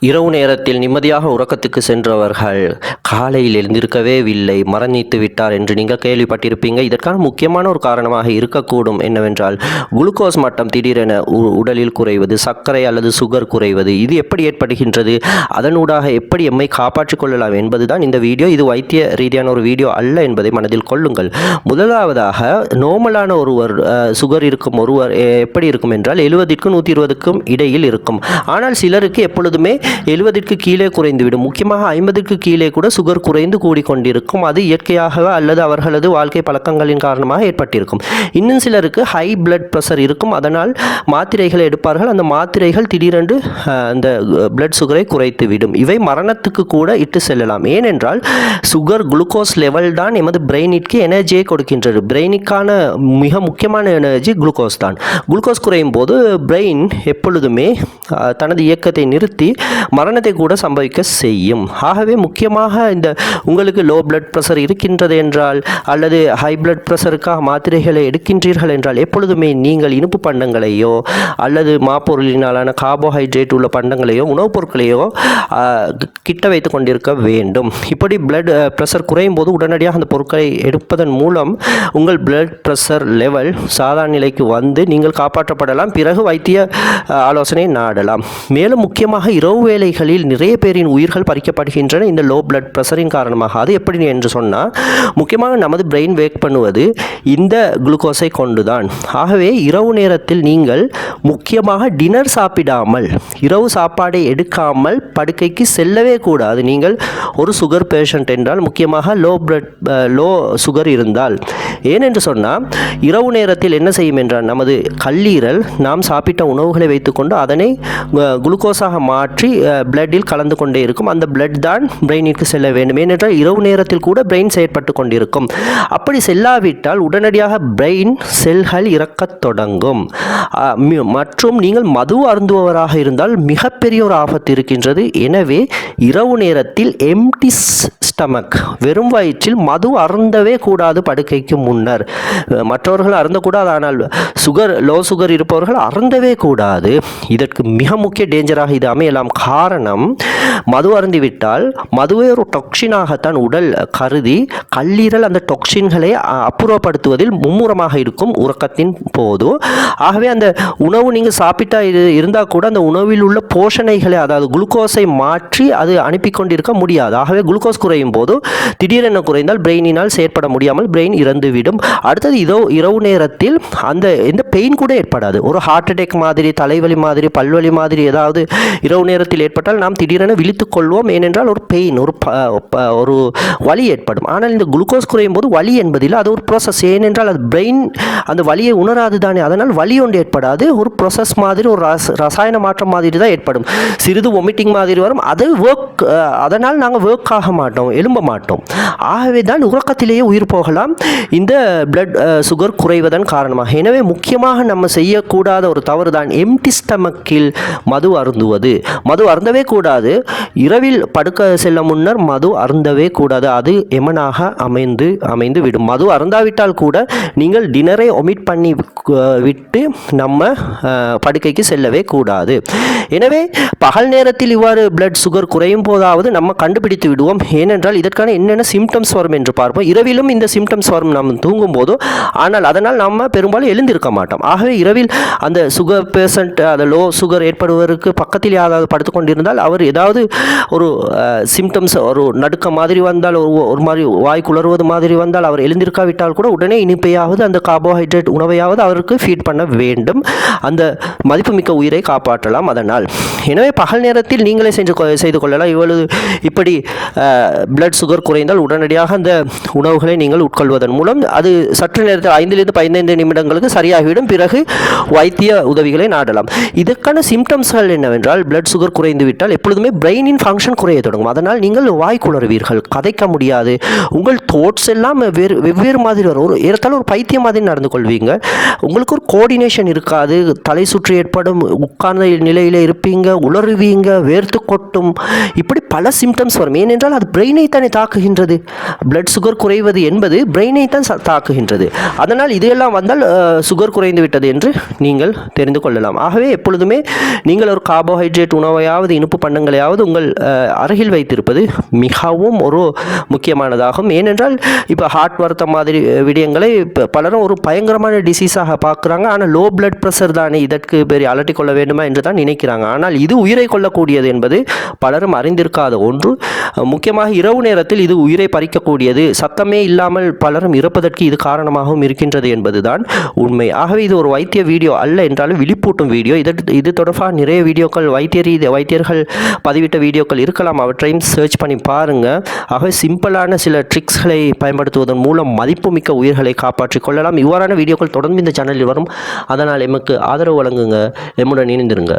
இரவு நேரத்தில் நிம்மதியாக உறக்கத்துக்கு சென்றவர்கள் காலையில் எழுந்திருக்கவே இல்லை, மரணித்து விட்டார் என்று நீங்கள் கேள்விப்பட்டிருப்பீங்க. இதற்கான முக்கியமான ஒரு காரணமாக இருக்கக்கூடும் என்னவென்றால் குளுக்கோஸ் மட்டம் திடீரென உடலில் குறைவது, சர்க்கரை அல்லது சுகர் குறைவது. இது எப்படி ஏற்படுகின்றது, அதனூடாக எப்படி எம்மை காப்பாற்றிக் கொள்ளலாம் என்பதுதான் இந்த வீடியோ. இது வைத்திய ரீதியான ஒரு வீடியோ அல்ல என்பதை மனதில் கொள்ளுங்கள். முதலாவதாக நோர்மலான ஒருவர் சுகர் இருக்கும் ஒருவர் எப்படி இருக்கும் என்றால் 70க்கும் 120க்கும் இடையில் இருக்கும். ஆனால் சிலருக்கு எப்பொழுதுமே 70க்கு கீழே குறைந்துவிடும். முக்கியமாக 50க்கு கீழே கூட சுகர் குறைந்து கூடிக்கொண்டிருக்கும். அது இயற்கையாக அல்லது அவர்களது வாழ்க்கை பழக்கங்களின் காரணமாக ஏற்பட்டிருக்கும். இன்னும் சிலருக்கு ஹை பிளட் ப்ரெஷர் இருக்கும். அதனால் மாத்திரைகளை எடுப்பார்கள். அந்த மாத்திரைகள் திடீரென்று அந்த பிளட் சுகரை குறைத்துவிடும். இவை மரணத்துக்கு கூட இட்டு செல்லலாம். ஏனென்றால் சுகர் குளுக்கோஸ் லெவல் தான் எமது பிரெயினிற்கு எனர்ஜியை கொடுக்கின்றது. பிரெயினுக்கான மிக முக்கியமான எனர்ஜி குளுக்கோஸ் தான். குளுக்கோஸ் குறையும் போது பிரெயின் எப்பொழுதுமே தனது இயக்கத்தை நிறுத்தி மரணத்தை கூட சம்பவிக்க செய்யும். ஆகவே முக்கியமாக இந்த உங்களுக்கு லோ பிளட் ப்ரெஷர் இருக்கின்றது என்றால் அல்லது ஹை பிளட் ப்ரெஷருக்காக மாத்திரைகளை எடுக்கின்றீர்கள் என்றால் எப்பொழுதுமே நீங்கள் இனிப்பு பண்டங்களையோ அல்லது மாப்பொருளினாலான கார்போஹைட்ரேட் உள்ள பண்டங்களையோ உணவுப் பொருட்களையோ கிட்ட வைத்து கொண்டிருக்க வேண்டும். இப்படி பிளட் ப்ரெஷர் குறையும் போது உடனடியாக அந்த பொருட்களை எடுப்பதன் மூலம் உங்கள் பிளட் ப்ரெஷர் லெவல் சாதாரண நிலைக்கு வந்து நீங்கள் காப்பாற்றப்படலாம். பிறகு வைத்திய ஆலோசனை நாடலாம். மேலும் முக்கியமாக இரவு வேளைகளில் நிறைய பேரின் உயிர்கள் பறிக்கப்படுகின்றன இந்த லோ பிளட் ப்ரெஷரின் காரணமாக. அது எப்படி என்று சொன்னால் முக்கியமாக நமது பிரெயின் வேக் பண்ணுவது இந்த குளுக்கோஸை கொண்டுதான். ஆகவே இரவு நேரத்தில் நீங்கள் முக்கியமாக டின்னர் சாப்பிடாமல் இரவு சாப்பாடை எடுக்காமல் படுக்கைக்கு செல்லவே கூடாது. நீங்கள் ஒரு சுகர் பேஷண்ட் என்றால், முக்கியமாக லோ சுகர் இருந்தால். ஏனென்று சொன்னால் இரவு நேரத்தில் என்ன செய்யும் என்றால் நமது கல்லீரல் நாம் சாப்பிட்ட உணவுகளை வைத்துக்கொண்டு அதனை குளுக்கோஸாக மாற்றி பிளட்டில் கலந்து கொண்டே இருக்கும். அந்த பிளட் தான் பிரெயினிற்கு செல்ல வேண்டும். ஏனென்றால் இரவு நேரத்தில் கூட பிரெயின் செயற்பட்டு கொண்டிருக்கும். அப்படி செல்லாவிட்டால் உடனடியாக பிரெயின் செல்கள் இறக்கத் தொடங்கும். மற்றும் நீங்கள் மது அருந்துபவராக இருந்தால் மிகப்பெரிய ஒரு ஆபத்து இருக்கின்றது. எனவே இரவு நேரத்தில் எம்டி ஸ்டமக், வெறும் வயிற்றில் மது அருந்தவே கூடாது. படுக்கைக்கு முன்னர் மற்றவர்கள் அருந்தக்கூடாது, ஆனால் லோ சுகர் இருப்பவர்கள் அருந்தவே கூடாது. இதற்கு மிக முக்கிய டேஞ்சராக இது அமையலாம். காரணம், மது அருந்திவிட்டால் மதுவை ஒரு டொக்சினாகத்தான் உடல் கருதி கல்லீரல் அந்த டொக்சின்களை அப்புறப்படுத்துவதில் மும்முரமாக இருக்கும் உறக்கத்தின் போது. ஆகவே அந்த உணவு நீங்கள் சாப்பிட்டா இருந்தால் கூட அந்த உணவில் உள்ள போஷணைகளை, அதாவது குளுக்கோஸை மாற்றி அது அனுப்பி கொண்டிருக்க முடியாது. ஆகவே குளுக்கோஸ் குறையும் போது திடீரென குறைந்தால் பிரெயினினால் செயற்பட முடியாமல் பிரெயின் இறந்துவிடும். அடுத்தது இரவு நேரத்தில் அந்த எந்த பெயின் கூட ஏற்படாது. ஒரு ஹார்ட் அட்டாக் மாதிரி, தலைவலி மாதிரி, பல்வலி மாதிரி ஏதாவது இரவு நேரத்தில் ஏற்பட்டால் நாம் திடீரென விழித்துக் கொள்வோம். ஏனென்றால் ஒரு பெயின், ஒரு வலி ஏற்படும். ஆனால் இந்த குளுக்கோஸ் குறையும் போது வலி என்பதில் அது ஒரு ப்ராசஸ். ஏனென்றால் அது பிரெயின் அந்த வலியை உணராது தானே. அதனால் வலி ஒன்று ஏற்படாது. ஒரு ப்ராசஸ் மாதிரி, ஒரு ரசாயன மாற்றம் மாதிரி தான் ஏற்படும். சிறிது வொமிட்டிங் மாதிரி வரும். அது அதனால் நாங்கள் ஒர்க் ஆக மாட்டோம், எழும்ப மாட்டோம். ஆகவே தான் உறக்கத்திலேயே உயிர் போகலாம் இந்த பிளட் சுகர் குறைவதன் காரணமாக. எனவே முக்கியமாக நம்ம செய்யக்கூடாத ஒரு தவறு தான் எம்டி ஸ்டமக்கில் மது அருந்துவது. மது அருந்தவே கூடாது. இரவில் படுக்க செல்ல முன்னர் மது அருந்தவே கூடாது. அது எமனாக அமைந்து விடும். மது அருந்தாவிட்டால் கூட நீங்கள் டின்னரை ஒமிட் பண்ணி விட்டு நம்ம படுக்கைக்கு செல்லவே கூடாது. எனவே பகல் நேரத்தில் இவ்வாறு பிளட் சுகர் குறையும் போதாவது நம்ம கண்டுபிடித்து விடுவோம். ஏனென்றால் இதற்கான என்னென்ன சிம்டம்ஸ் வரும் என்று பார்ப்போம். இரவிலும் இந்த சிம்டம்ஸ் வரும் நாம் தூங்கும் போது. ஆனால் அதனால் நம்ம பெரும்பாலும் எழுந்திருக்க மாட்டோம். ஆகவே இரவில் அந்த சுகர் பேஷண்ட், அந்த லோ சுகர் ஏற்படுவதற்கு பக்கத்தில் யாராவது படுத்து கொண்டிருந்தால் அவர் ஏதாவது ஒரு சிம்டம்ஸ், ஒரு நடுக்க மாதிரி வந்தால், ஒரு மாதிரி வாய் குளறுவது மாதிரி வந்தால், அவர் எழுந்திருக்காவிட்டால் கூட உடனே இனிப்பையாவது அந்த கார்போஹைட்ரேட் உணவையாவது அவருக்கு ஃபீட் பண்ண வேண்டும். அந்த மதிப்புமிக்க உயிரை காப்பாற்றலாம் அதனால். எனவே பகல் நேரத்தில் நீங்களே செய்து கொள்ளலாம். இப்படி பிளட் சுகர் குறைந்தால் உடனடியாக அந்த உணவுகளை நீங்கள் உட்கொள்வதன் மூலம் அது சற்று நேரத்தில் 5லிருந்து 15 நிமிடங்களுக்கு சரியாகிவிடும். பிறகு வைத்திய உதவிகளை நாடலாம். இதற்கான சிம்டம்ஸ்கள் என்னவென்றால், பிளட் சுகர் குறைந்து விட்டால் எப்பொழுதுமே பிரெயினின் ஃபங்க்ஷன் குறைய தொடங்கும். அதனால் நீங்கள் வாய் குளறுவீர்கள், கதைக்க முடியாது. உங்கள் தோட்ஸ் எல்லாம் வெவ்வேறு மாதிரி வரும். ஏறத்தாழ ஒரு பைத்தியம் மாதிரி நடந்து கொள்வீங்க. உங்களுக்கு ஒரு கோஆர்டினேஷன் இருக்காது. தலை சுற்றி ஏற்படும், உட்கார்ந்த நிலையில் இருப்பீங்க, உளறுவீங்க, வேர்த்து கொட்டும். இப்படி பல சிம்டம்ஸ் வரும். ஏனென்றால் அது பிரெயினை தானே தாக்குகின்றது. பிளட் சுகர் குறைவது என்பது பிரெயினை தான் தாக்குகின்றது. அதனால் இதையெல்லாம் வந்தால் சுகர் குறைந்து விட்டது என்று நீங்கள் தெரிந்து கொள்ளலாம். ஆகவே எப்பொழுதுமே நீங்கள் ஒரு கார்போஹைட்ரேட் உணவையாவது உணவுகளையாவது இனிப்பு பண்டங்களையாவது உங்கள் அருகில் வைத்திருப்பது மிகவும் ஒரு முக்கியமானதாகும். ஏனென்றால் இப்போ ஹார்ட் வருத்தம் மாதிரி விடயங்களை இப்போ பலரும் ஒரு பயங்கரமான டிசீஸாக பார்க்குறாங்க. ஆனால் லோ பிளட் ப்ரெஷர் தானே, இதற்கு பெரிய அலட்டிக் கொள்ள வேண்டுமா என்று தான் நினைக்கிறாங்க. ஆனால் இது உயிரை கொள்ளக்கூடியது என்பது பலரும் அறிந்திருக்காத ஒன்று. முக்கியமாக இரவு நேரத்தில் இது உயிரை பறிக்கக்கூடியது. சத்தமே இல்லாமல் பலரும் இறப்பதற்கு இது காரணமாகவும் இருக்கின்றது என்பதுதான் உண்மை. ஆகவே இது ஒரு வைத்திய வீடியோ அல்ல என்றாலும் விழிப்பூட்டும் வீடியோ. இது தொடர்பாக நிறைய வீடியோக்கள் வைத்தியர்கள் பதிவிட்ட வீடியோக்கள் இருக்கலாம், அவற்றையும் சர்ச் பண்ணி பாருங்கள். ஆகவே சிம்பிளான சில ட்ரிக்ஸ்களை பயன்படுத்துவதன் மூலம் மதிப்புமிக்க உயிர்களை காப்பாற்றிக் கொள்ளலாம். இவ்வாறான வீடியோக்கள் தொடர்ந்து இந்த சேனலில் வரும். அதனால் எமக்கு ஆதரவு வழங்குங்க, எம்முடன் இணைந்திருங்க.